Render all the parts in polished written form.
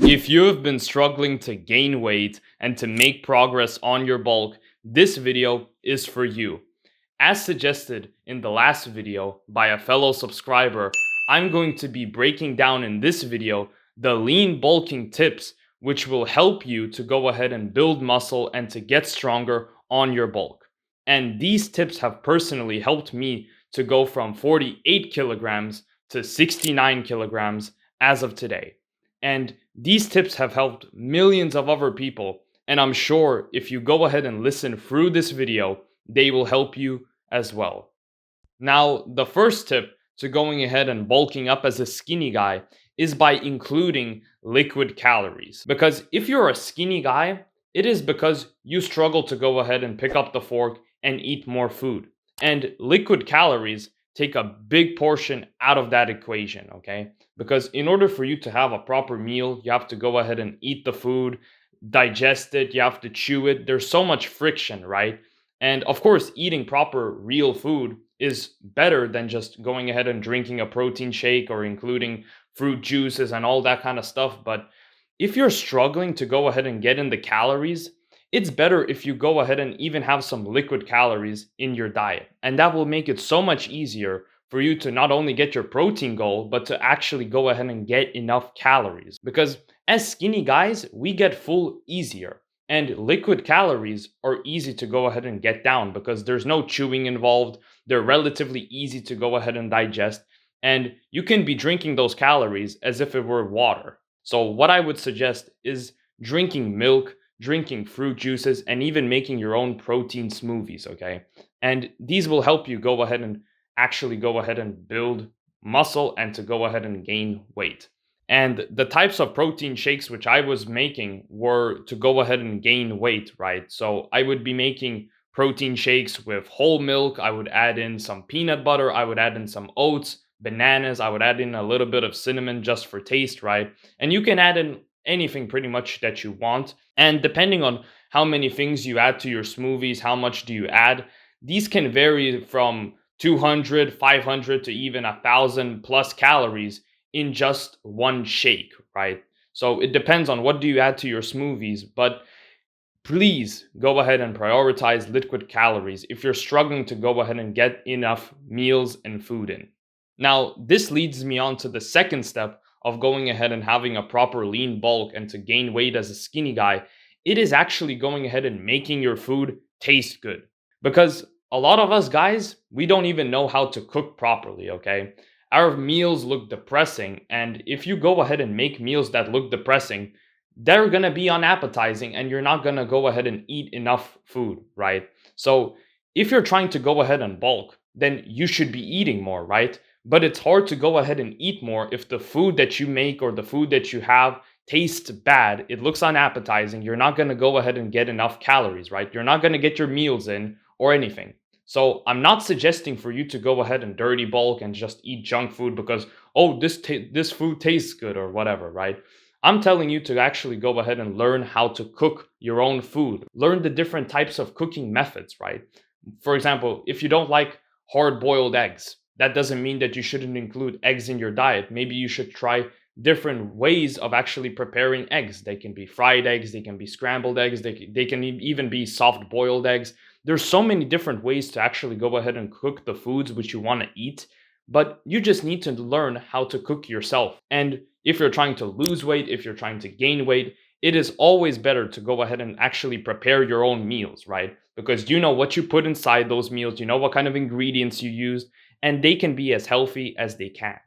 If you have been struggling to gain weight and to make progress on your bulk, this video is for you. As suggested in the last video by a fellow subscriber, I'm going to be breaking down in this video the lean bulking tips which will help you to go ahead and build muscle and to get stronger on your bulk. And these tips have personally helped me to go from 48 kilograms to 69 kilograms as of today. And these tips have helped millions of other people. And I'm sure if you go ahead and listen through this video, they will help you as well. Now, the first tip to going ahead and bulking up as a skinny guy is by including liquid calories. Because if you're a skinny guy, it is because you struggle to go ahead and pick up the fork and eat more food. And liquid calories take a big portion out of that equation, okay? Because in order for you to have a proper meal, you have to go ahead and eat the food, digest it, you have to chew it. There's so much friction, right? And of course, eating proper real food is better than just going ahead and drinking a protein shake or including fruit juices and all that kind of stuff. But if you're struggling to go ahead and get in the calories, it's better if you go ahead and even have some liquid calories in your diet. And that will make it so much easier for you to not only get your protein goal, but to actually go ahead and get enough calories. Because as skinny guys, we get full easier. And liquid calories are easy to go ahead and get down because there's no chewing involved. They're relatively easy to go ahead and digest. And you can be drinking those calories as if it were water. So what I would suggest is drinking milk, drinking fruit juices, and even making your own protein smoothies, okay? And these will help you go ahead and actually go ahead and build muscle and to go ahead and gain weight. And the types of protein shakes which I was making were to go ahead and gain weight, right? So I would be making protein shakes with whole milk. I would add in some peanut butter. I would add in some oats, bananas. I would add in a little bit of cinnamon just for taste, right? And you can add in anything pretty much that you want. And depending on how many things you add to your smoothies, how much do you add, these can vary from 200, 500 to even 1,000 plus calories in just one shake, right? So it depends on what do you add to your smoothies, but please go ahead and prioritize liquid calories if you're struggling to go ahead and get enough meals and food in. Now, this leads me on to the second step of going ahead and having a proper lean bulk and to gain weight as a skinny guy. It is actually going ahead and making your food taste good. Because a lot of us guys, we don't even know how to cook properly, okay? Our meals look depressing, and if you go ahead and make meals that look depressing, they're gonna be unappetizing and you're not gonna go ahead and eat enough food, right? So if you're trying to go ahead and bulk, then you should be eating more, right? But it's hard to go ahead and eat more if the food that you make or the food that you have tastes bad, it looks unappetizing, you're not gonna go ahead and get enough calories, right? You're not gonna get your meals in or anything. So I'm not suggesting for you to go ahead and dirty bulk and just eat junk food because, oh, this food tastes good or whatever, right? I'm telling you to actually go ahead and learn how to cook your own food. Learn the different types of cooking methods, right? For example, if you don't like hard-boiled eggs, that doesn't mean that you shouldn't include eggs in your diet. Maybe you should try different ways of actually preparing eggs. They can be fried eggs, they can be scrambled eggs, they can even be soft boiled eggs. There's so many different ways to actually go ahead and cook the foods which you want to eat, but you just need to learn how to cook yourself. And if you're trying to lose weight, if you're trying to gain weight, it is always better to go ahead and actually prepare your own meals, right? Because you know what you put inside those meals, you know what kind of ingredients you use, and they can be as healthy as they can.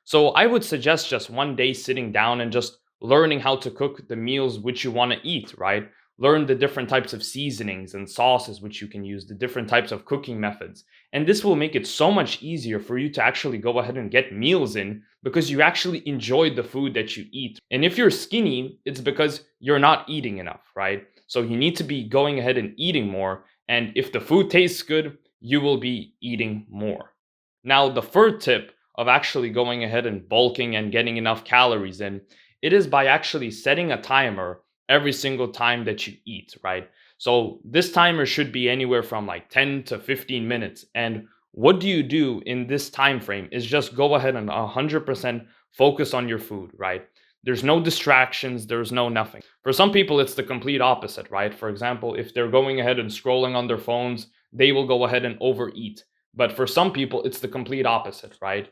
So I would suggest just one day sitting down and just learning how to cook the meals which you want to eat, right? Learn the different types of seasonings and sauces which you can use, the different types of cooking methods. And this will make it so much easier for you to actually go ahead and get meals in because you actually enjoy the food that you eat. And if you're skinny, it's because you're not eating enough, right? So you need to be going ahead and eating more. And if the food tastes good, you will be eating more. Now, the third tip of actually going ahead and bulking and getting enough calories in, it is by actually setting a timer every single time that you eat, right? So this timer should be anywhere from like 10 to 15 minutes. And what do you do in this time frame is just go ahead and 100% focus on your food, right? There's no distractions, there's no nothing. For some people, it's the complete opposite, right? For example, if they're going ahead and scrolling on their phones, they will go ahead and overeat. But for some people, it's the complete opposite, right?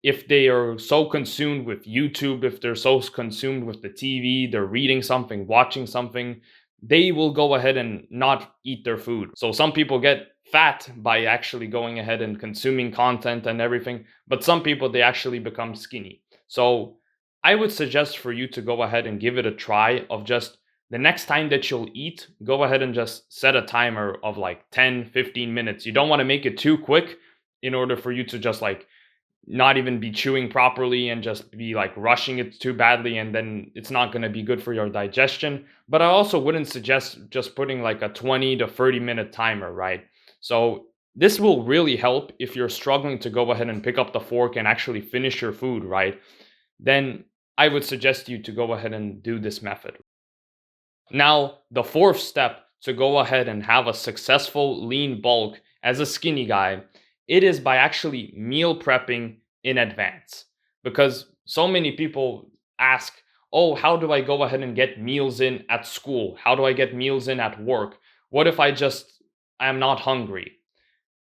If they are so consumed with YouTube, if they're so consumed with the TV, they're reading something, watching something, they will go ahead and not eat their food. So some people get fat by actually going ahead and consuming content and everything, but some people they actually become skinny. So I would suggest for you to go ahead and give it a try of just the next time that you'll eat, go ahead and just set a timer of like 10, 15 minutes. You don't want to make it too quick in order for you to just like not even be chewing properly and just be like rushing it too badly, and then it's not going to be good for your digestion. But I also wouldn't suggest just putting like a 20 to 30-minute timer, right? So this will really help if you're struggling to go ahead and pick up the fork and actually finish your food, right? Then I would suggest you to go ahead and do this method. Now, the fourth step to go ahead and have a successful lean bulk as a skinny guy, it is by actually meal prepping in advance. Because so many people ask, oh, how do I go ahead and get meals in at school? How do I get meals in at work? What if I am not hungry?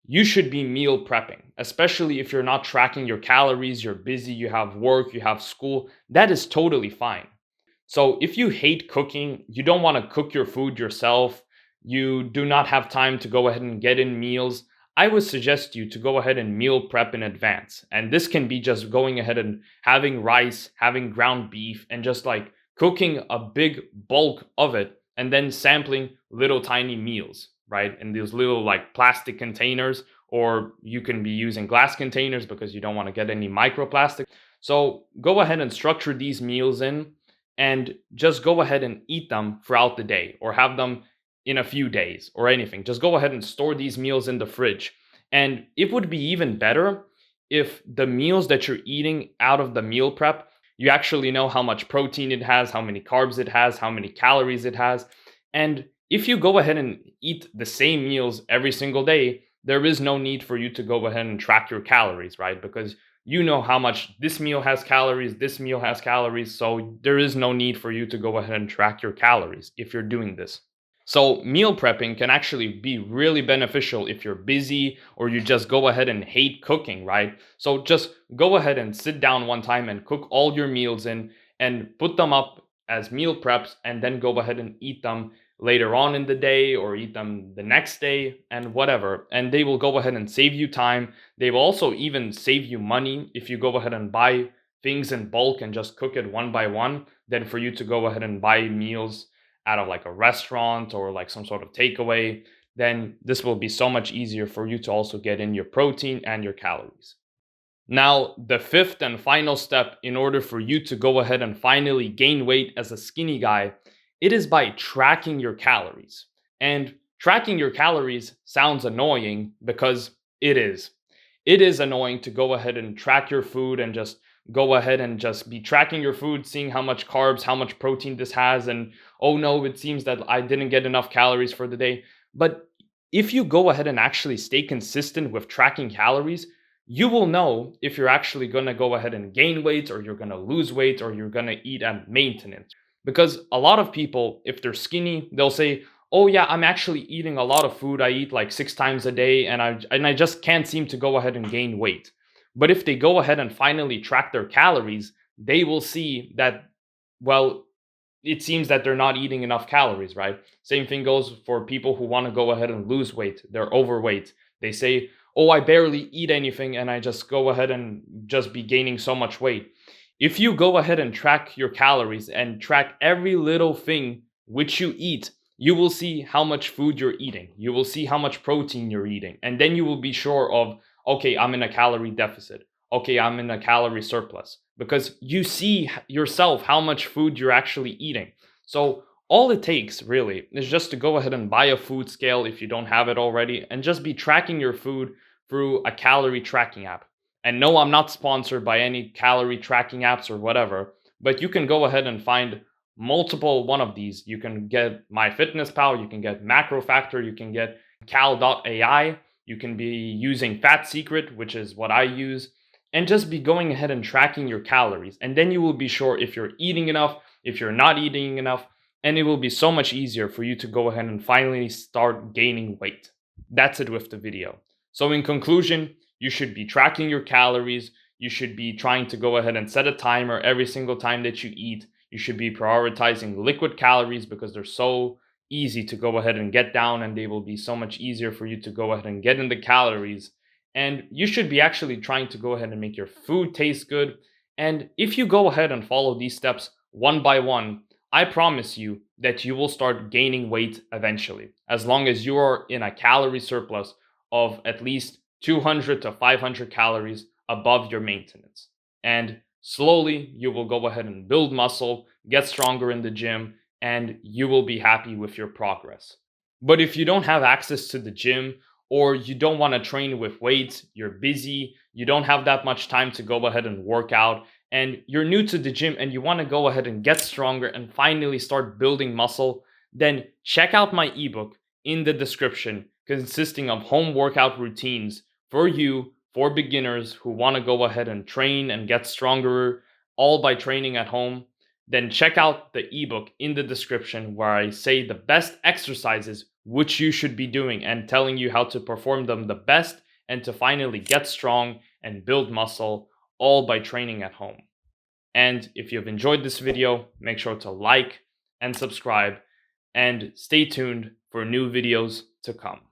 You should be meal prepping, especially if you're not tracking your calories, you're busy, you have work, you have school. That is totally fine. So if you hate cooking, you don't want to cook your food yourself, you do not have time to go ahead and get in meals, I would suggest you to go ahead and meal prep in advance. And this can be just going ahead and having rice, having ground beef, and just like cooking a big bulk of it and then sampling little tiny meals, right? In these little like plastic containers, or you can be using glass containers because you don't want to get any microplastic. So go ahead and structure these meals in and just go ahead and eat them throughout the day or have them in a few days or anything. Just go ahead and store these meals in the fridge. And it would be even better if the meals that you're eating out of the meal prep, you actually know how much protein it has, how many carbs it has, how many calories it has. And if you go ahead and eat the same meals every single day, there is no need for you to go ahead and track your calories, right? Because you know how much this meal has calories, this meal has calories, so there is no need for you to go ahead and track your calories if you're doing this. So meal prepping can actually be really beneficial if you're busy or you just go ahead and hate cooking, right? So just go ahead and sit down one time and cook all your meals in and put them up as meal preps, and then go ahead and eat them later on in the day or eat them the next day and whatever. And they will go ahead and save you time. They will also even save you money if you go ahead and buy things in bulk and just cook it one by one, than for you to go ahead and buy meals out of like a restaurant or like some sort of takeaway. Then this will be so much easier for you to also get in your protein and your calories. Now, the fifth and final step in order for you to go ahead and finally gain weight as a skinny guy, it is by tracking your calories. And tracking your calories sounds annoying because it is. It is annoying to go ahead and track your food and just go ahead and just be tracking your food, seeing how much carbs, how much protein this has, and oh no, it seems that I didn't get enough calories for the day. But if you go ahead and actually stay consistent with tracking calories, you will know if you're actually going to go ahead and gain weight or you're going to lose weight or you're going to eat at maintenance. Because a lot of people, if they're skinny, they'll say, oh yeah, I'm actually eating a lot of food. I eat like 6 times a day and I just can't seem to go ahead and gain weight. But if they go ahead and finally track their calories, they will see that, well, it seems that they're not eating enough calories, right? Same thing goes for people who want to go ahead and lose weight. They're overweight. They say, oh, I barely eat anything and I just go ahead and just be gaining so much weight. If you go ahead and track your calories and track every little thing which you eat, you will see how much food you're eating. You will see how much protein you're eating. And then you will be sure of, okay, I'm in a calorie deficit. Okay, I'm in a calorie surplus. Because you see yourself how much food you're actually eating. So all it takes really is just to go ahead and buy a food scale if you don't have it already, and just be tracking your food through a calorie tracking app. And no, I'm not sponsored by any calorie tracking apps or whatever, but you can go ahead and find multiple one of these. You can get MyFitnessPal, you can get MacroFactor, you can get Cal.ai, you can be using Fat Secret, which is what I use. and just be going ahead and tracking your calories. And then you will be sure if you're eating enough, if you're not eating enough, and it will be so much easier for you to go ahead and finally start gaining weight. That's it with the video. So in conclusion, you should be tracking your calories. You should be trying to go ahead and set a timer every single time that you eat. You should be prioritizing liquid calories because they're so easy to go ahead and get down, and they will be so much easier for you to go ahead and get in the calories. And you should be actually trying to go ahead and make your food taste good. And if you go ahead and follow these steps one by one, I promise you that you will start gaining weight eventually, as long as you are in a calorie surplus of at least 200 to 500 calories above your maintenance. And slowly, you will go ahead and build muscle, get stronger in the gym, and you will be happy with your progress. But if you don't have access to the gym, or you don't want to train with weights, you're busy, you don't have that much time to go ahead and work out, and you're new to the gym and you want to go ahead and get stronger and finally start building muscle, then check out my ebook in the description consisting of home workout routines for you, for beginners who want to go ahead and train and get stronger all by training at home. Then check out the ebook in the description where I say the best exercises which you should be doing and telling you how to perform them the best and to finally get strong and build muscle all by training at home. And if you've enjoyed this video, make sure to like and subscribe and stay tuned for new videos to come.